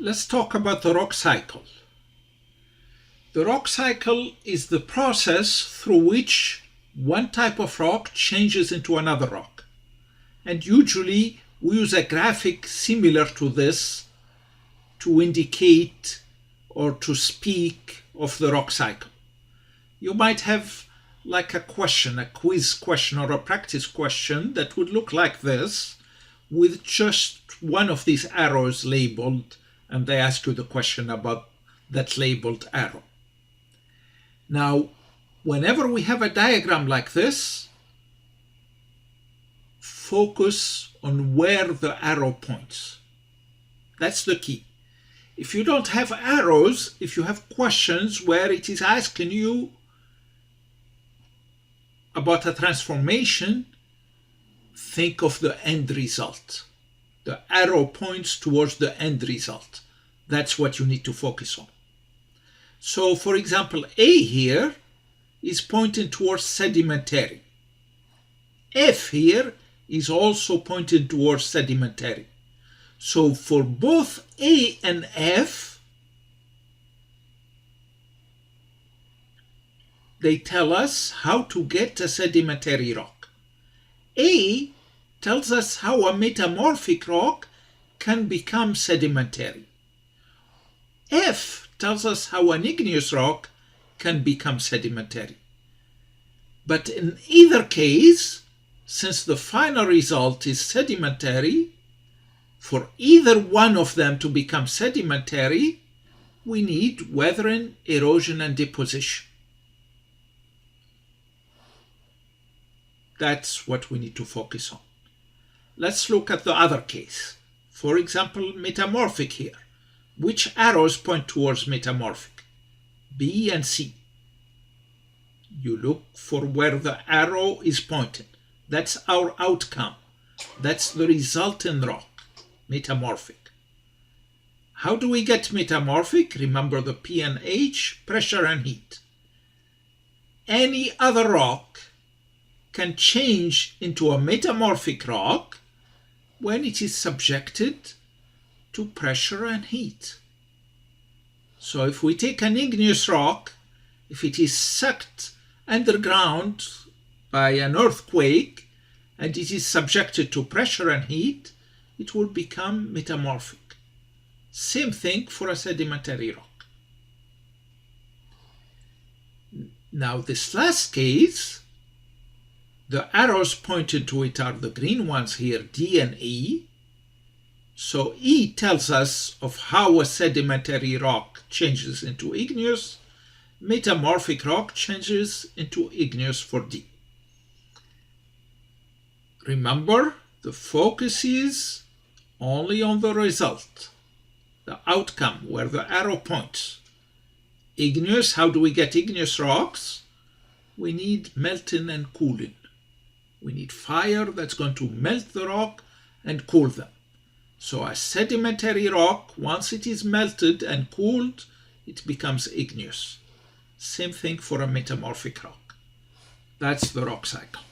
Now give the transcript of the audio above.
Let's talk about the rock cycle. The rock cycle is the process through which one type of rock changes into another rock. And usually we use a graphic similar to this to indicate or to speak of the rock cycle. You might have like a question, a quiz question or a practice question that would look like this, with just one of these arrows labeled, and they ask you the question about that labeled arrow. Now, whenever we have a diagram like this, focus on where the arrow points. That's the key. If you don't have arrows, if you have questions where it is asking you about a transformation, think of the end result. The arrow points towards the end result. That's what you need to focus on. So, for example, A here is pointing towards sedimentary. F here is also pointing towards sedimentary. So for both A and F, they tell us how to get a sedimentary rock. A tells us how a metamorphic rock can become sedimentary. F tells us how an igneous rock can become sedimentary. But in either case, since the final result is sedimentary, for either one of them to become sedimentary, we need weathering, erosion, and deposition. That's what we need to focus on. Let's look at the other case. For example, metamorphic here. Which arrows point towards metamorphic? B and C. You look for where the arrow is pointing. That's our outcome. That's the resulting rock, metamorphic. How do we get metamorphic? Remember the P and H, pressure and heat. Any other rock can change into a metamorphic rock when it is subjected to pressure and heat. So if we take an igneous rock, if it is sucked underground by an earthquake and it is subjected to pressure and heat, it will become metamorphic. Same thing for a sedimentary rock. Now this last case, the arrows pointed to it are the green ones here, D and E. So E tells us of how a sedimentary rock changes into igneous. Metamorphic rock changes into igneous for D. Remember, the focus is only on the result, the outcome, where the arrow points. Igneous, how do we get igneous rocks? We need melting and cooling. We need fire that's going to melt the rock and cool them. So a sedimentary rock, once it is melted and cooled, it becomes igneous. Same thing for a metamorphic rock. That's the rock cycle.